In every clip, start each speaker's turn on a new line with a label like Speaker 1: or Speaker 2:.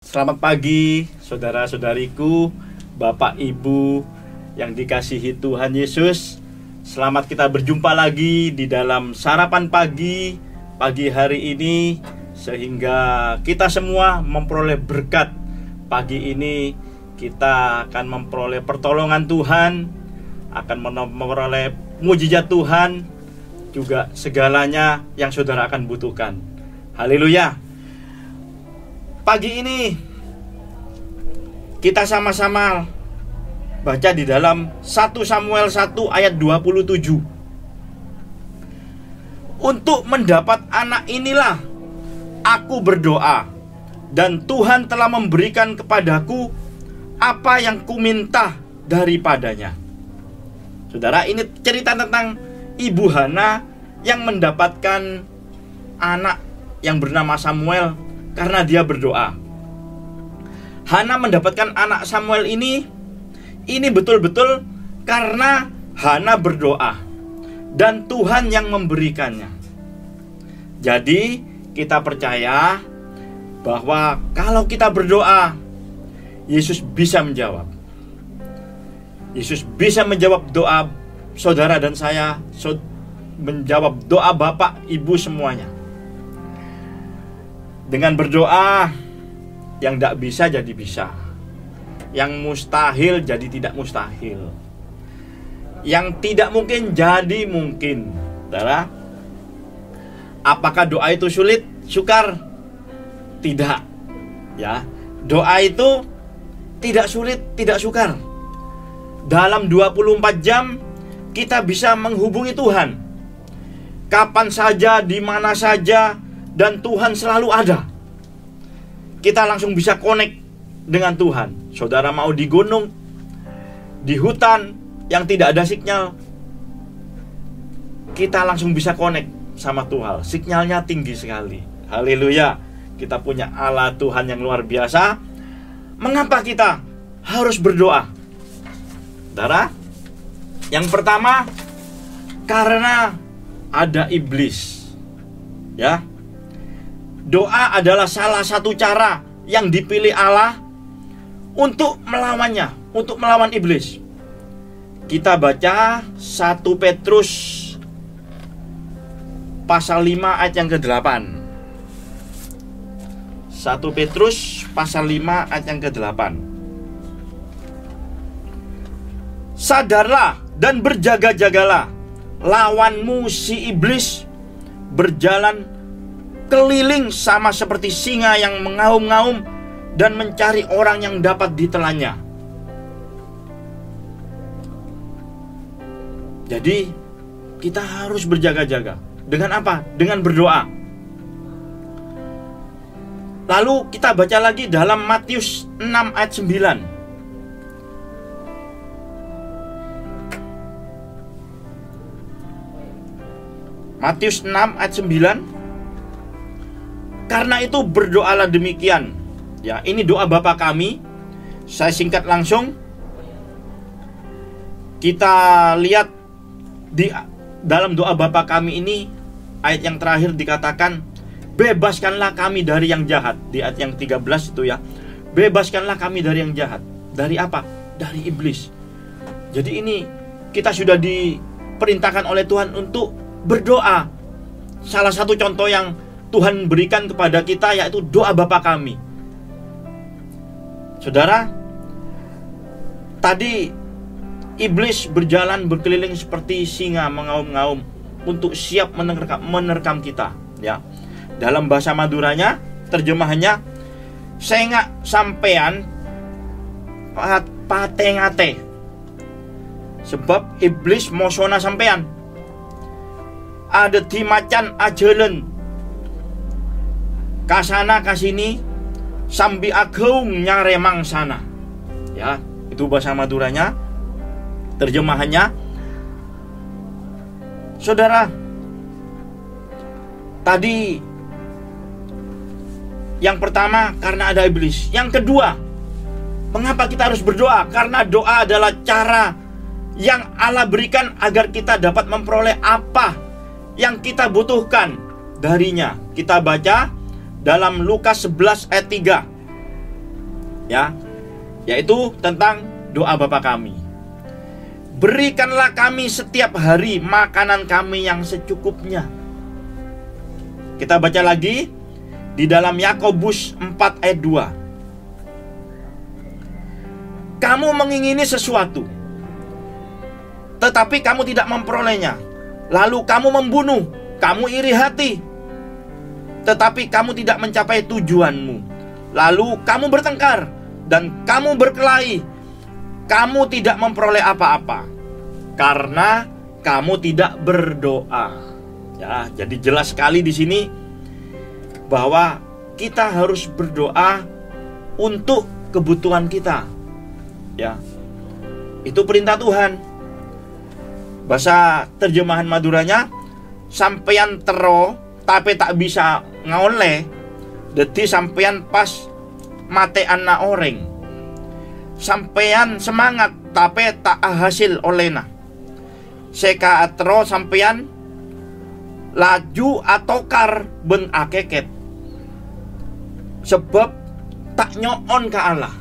Speaker 1: Selamat pagi, saudara-saudariku, Bapak Ibu yang dikasihi Tuhan Yesus. Selamat kita berjumpa lagi di dalam sarapan pagi hari ini, sehingga kita semua memperoleh berkat. Pagi ini kita akan memperoleh pertolongan Tuhan, akan memperoleh mujizat Tuhan, juga segalanya yang saudara akan butuhkan. Haleluya. Pagi ini kita sama-sama baca di dalam 1 Samuel 1 ayat 27. Untuk mendapat anak inilah aku berdoa, dan Tuhan telah memberikan kepadaku apa yang kuminta daripadanya. Saudara, ini cerita tentang Ibu Hana yang mendapatkan anak yang bernama Samuel karena dia berdoa. Hana mendapatkan anak Samuel ini betul-betul karena Hana berdoa dan Tuhan yang memberikannya. Jadi kita percaya bahwa kalau kita berdoa, Yesus bisa menjawab. Yesus bisa menjawab doa saudara dan saya, menjawab doa Bapak, Ibu semuanya. Dengan berdoa, yang tidak bisa jadi bisa, yang mustahil jadi tidak mustahil, yang tidak mungkin jadi mungkin. Saudara, apakah doa itu sulit, sukar? Tidak. Ya, doa itu tidak sulit, tidak sukar. Dalam 24 jam kita bisa menghubungi Tuhan, kapan saja, di mana saja, dan Tuhan selalu ada. Kita langsung bisa connect dengan Tuhan. Saudara mau di gunung, di hutan yang tidak ada sinyal, kita langsung bisa connect sama Tuhan. Sinyalnya tinggi sekali. Haleluya. Kita punya Allah Tuhan yang luar biasa. Mengapa kita harus berdoa? Saudara, yang pertama, karena ada iblis. Ya. Doa adalah salah satu cara yang dipilih Allah untuk melawannya, untuk melawan iblis. Kita baca 1 Petrus pasal 5 ayat yang ke-8. 1 Petrus pasal 5 ayat yang ke-8. Sadarlah dan berjaga-jagalah, lawanmu si iblis berjalan keliling sama seperti singa yang mengaum-ngaum dan mencari orang yang dapat ditelannya. Jadi kita harus berjaga-jaga. Dengan apa? Dengan berdoa. Lalu kita baca lagi dalam Matius 6 ayat 9. Matius 6 ayat 9. Karena itu berdoalah demikian. Ya, ini doa Bapa kami. Saya singkat langsung. Kita lihat di dalam doa Bapa kami ini, ayat yang terakhir dikatakan, bebaskanlah kami dari yang jahat. Di ayat yang 13 itu ya. Bebaskanlah kami dari yang jahat. Dari apa? Dari iblis. Jadi ini kita sudah diperintahkan oleh Tuhan untuk berdoa. Salah satu contoh yang Tuhan berikan kepada kita yaitu doa Bapa kami. Saudara, tadi iblis berjalan berkeliling seperti singa mengaum-ngaum untuk siap menerkam kita, ya. Dalam bahasa Maduranya, terjemahannya, sengak sampean patengate. Sebab iblis mosona sampean. Ada di macan ajelen kasana kasini sambi agung nyaremang sana. Ya, itu bahasa Maduranya. Terjemahannya, saudara, tadi yang pertama karena ada iblis. Yang kedua, mengapa kita harus berdoa? Karena doa adalah cara yang Allah berikan agar kita dapat memperoleh apa yang kita butuhkan darinya. Kita baca dalam Lukas 11 ayat 3. ya, yaitu tentang doa Bapa kami. Berikanlah kami setiap hari makanan kami yang secukupnya. Kita baca lagi di dalam Yakobus 4 ayat 2. Kamu mengingini sesuatu, tetapi kamu tidak memperolehnya. Lalu kamu membunuh, kamu iri hati, tetapi kamu tidak mencapai tujuanmu. Lalu kamu bertengkar dan kamu berkelahi. Kamu tidak memperoleh apa-apa karena kamu tidak berdoa. Ya, jadi jelas sekali di sini bahwa kita harus berdoa untuk kebutuhan kita. Ya, itu perintah Tuhan. Bahasa terjemahan Maduranya, sampeyan tero tapi tak bisa ngoleh, dadi sampeyan pas matean na oreng. Sampeyan semangat tapi tak hasil olehna. Seka atro sampeyan laju atau kar ben akeket, sebab tak nyoon ke Allah.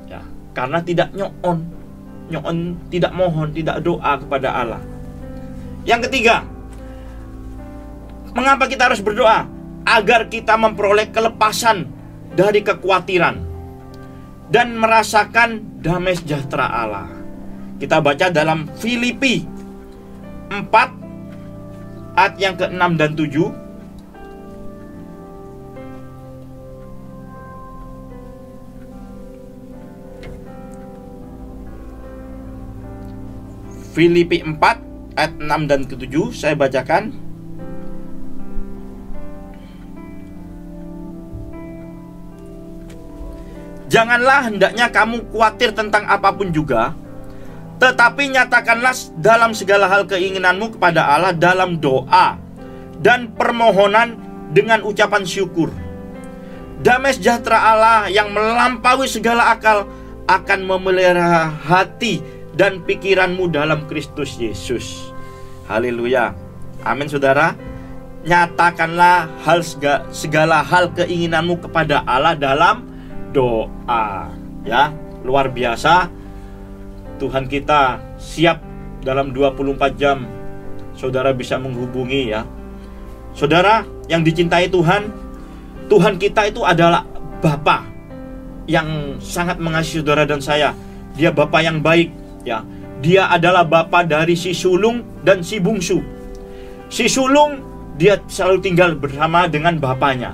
Speaker 1: Ya, karena tidak nyoon tidak mohon, tidak doa kepada Allah. Yang ketiga, mengapa kita harus berdoa? Agar kita memperoleh kelepasan dari kekhawatiran dan merasakan damai sejahtera Allah. Kita baca dalam Filipi 4 ayat yang ke-6 dan 7. Filipi 4 ayat 6 dan ke-7 saya bacakan. Janganlah hendaknya kamu khawatir tentang apapun juga, tetapi nyatakanlah dalam segala hal keinginanmu kepada Allah dalam doa dan permohonan dengan ucapan syukur. Damai sejahtera Allah yang melampaui segala akal akan memelihara hati dan pikiranmu dalam Kristus Yesus. Haleluya. Amin, saudara. Nyatakanlah segala hal keinginanmu kepada Allah dalam doa. Ya, luar biasa. Tuhan kita siap dalam 24 jam saudara bisa menghubungi, ya. Saudara yang dicintai Tuhan, Tuhan kita itu adalah Bapa yang sangat mengasihi saudara dan saya. Dia Bapa yang baik, ya. Dia adalah Bapa dari si sulung dan si bungsu. Si sulung dia selalu tinggal bersama dengan bapaknya.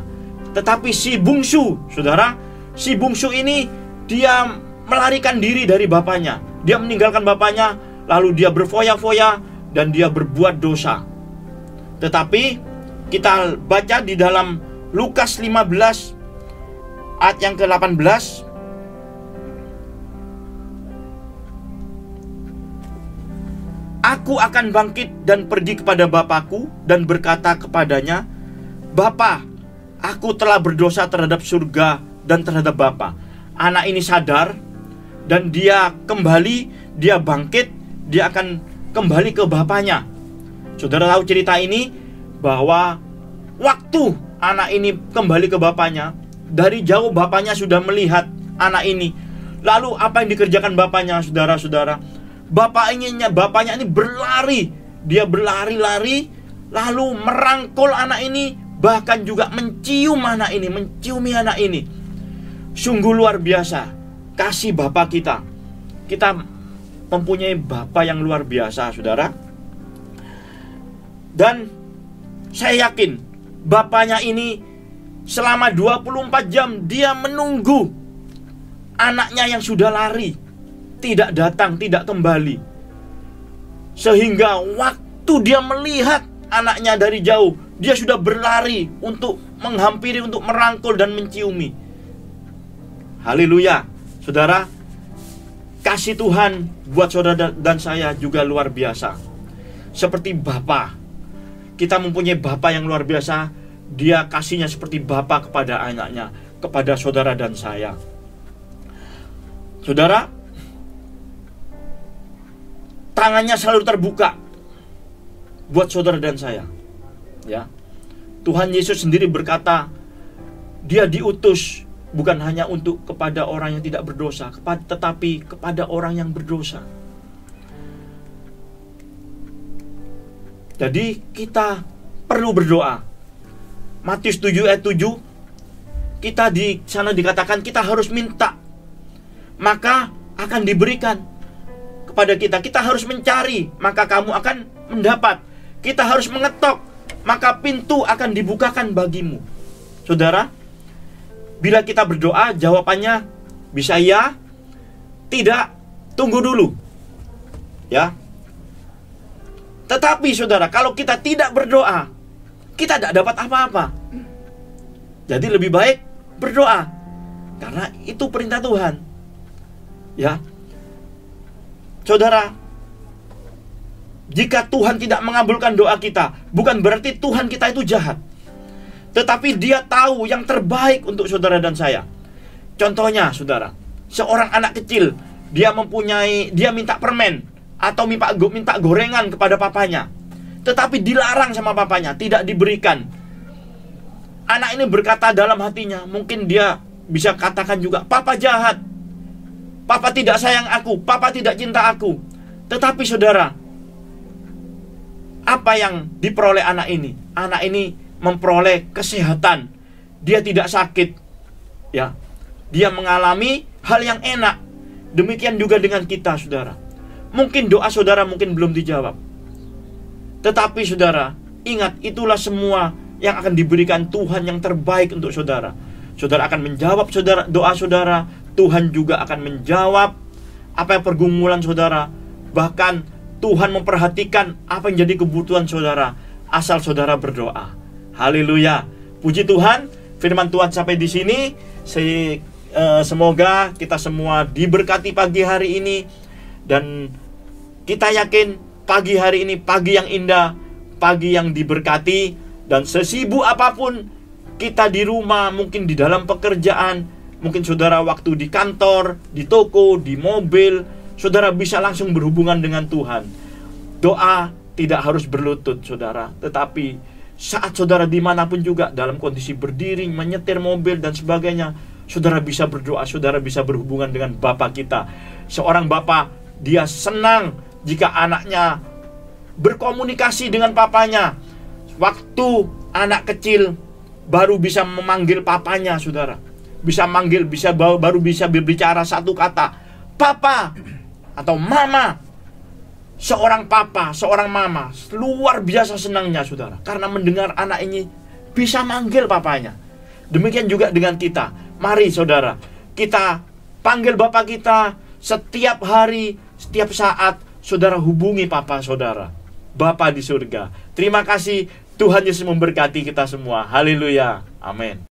Speaker 1: Tetapi si bungsu, saudara, si bungsu ini dia melarikan diri dari bapaknya. Dia meninggalkan bapaknya, lalu dia berfoya-foya dan dia berbuat dosa. Tetapi kita baca di dalam Lukas 15 ayat yang ke-18. Aku akan bangkit dan pergi kepada Bapakku dan berkata kepadanya, Bapa, aku telah berdosa terhadap surga dan terhadap Bapa. Anak ini sadar dan dia kembali, dia bangkit, dia akan kembali ke bapaknya. Saudara tahu cerita ini, bahwa waktu anak ini kembali ke bapaknya, dari jauh bapaknya sudah melihat anak ini. Lalu apa yang dikerjakan bapaknya, saudara-saudara? Bapaknya ini berlari. Dia berlari-lari, lalu merangkul anak ini, bahkan juga menciumi anak ini. Sungguh luar biasa kasih Bapa kita. Kita mempunyai Bapa yang luar biasa, saudara. Dan saya yakin bapaknya ini selama 24 jam dia menunggu anaknya yang sudah lari tidak datang, tidak kembali. Sehingga waktu dia melihat anaknya dari jauh, dia sudah berlari untuk menghampiri, untuk merangkul dan menciumi. Haleluya. Saudara, kasih Tuhan buat saudara dan saya juga luar biasa. Seperti Bapa, kita mempunyai Bapa yang luar biasa. Dia kasihnya seperti Bapa kepada anaknya, kepada saudara dan saya. Saudara, tangannya selalu terbuka buat saudara dan saya, ya. Tuhan Yesus sendiri berkata, dia diutus bukan hanya untuk kepada orang yang tidak berdosa, tetapi kepada orang yang berdosa. Jadi kita perlu berdoa. Matius 7 ayat 7, kita di sana dikatakan kita harus minta, maka akan diberikan kepada kita. Kita harus mencari, maka kamu akan mendapat. Kita harus mengetok, maka pintu akan dibukakan bagimu. Saudara, bila kita berdoa, jawabannya bisa ya, tidak, tunggu dulu. Ya. Tetapi saudara, kalau kita tidak berdoa, kita tidak dapat apa-apa. Jadi lebih baik berdoa, karena itu perintah Tuhan. Ya. Saudara, jika Tuhan tidak mengabulkan doa kita, bukan berarti Tuhan kita itu jahat, tetapi Dia tahu yang terbaik untuk saudara dan saya. Contohnya, saudara, seorang anak kecil, dia minta permen atau minta gorengan kepada papanya, tetapi dilarang sama papanya, tidak diberikan. Anak ini berkata dalam hatinya, mungkin dia bisa katakan juga, papa jahat, papa tidak sayang aku, papa tidak cinta aku. Tetapi saudara, apa yang diperoleh anak ini? Anak ini memperoleh kesehatan. Dia tidak sakit. Ya. Dia mengalami hal yang enak. Demikian juga dengan kita, saudara. Mungkin doa saudara mungkin belum dijawab. Tetapi saudara, ingat, itulah semua yang akan diberikan Tuhan yang terbaik untuk saudara. Saudara akan menjawab doa saudara. Tuhan juga akan menjawab apa yang pergumulan saudara. Bahkan Tuhan memperhatikan apa yang jadi kebutuhan saudara, asal saudara berdoa. Haleluya. Puji Tuhan, firman Tuhan sampai di sini. Semoga kita semua diberkati pagi hari ini. Dan kita yakin pagi hari ini pagi yang indah, pagi yang diberkati. Dan sesibuk apapun kita di rumah, mungkin di dalam pekerjaan, mungkin saudara waktu di kantor, di toko, di mobil, saudara bisa langsung berhubungan dengan Tuhan. Doa tidak harus berlutut, saudara, tetapi saat saudara dimanapun juga, dalam kondisi berdiri, menyetir mobil dan sebagainya, saudara bisa berdoa, saudara bisa berhubungan dengan Bapa kita. Seorang Bapa, dia senang jika anaknya berkomunikasi dengan papanya. Waktu anak kecil baru bisa memanggil papanya, saudara, bisa manggil, baru bisa berbicara satu kata, papa atau mama. Seorang papa, seorang mama luar biasa senangnya, saudara, karena mendengar anak ini bisa manggil papanya. Demikian juga dengan kita. Mari saudara, kita panggil Bapa kita setiap hari, setiap saat. Saudara hubungi Papa saudara, Bapa di surga. Terima kasih, Tuhan Yesus memberkati kita semua. Haleluya, amin.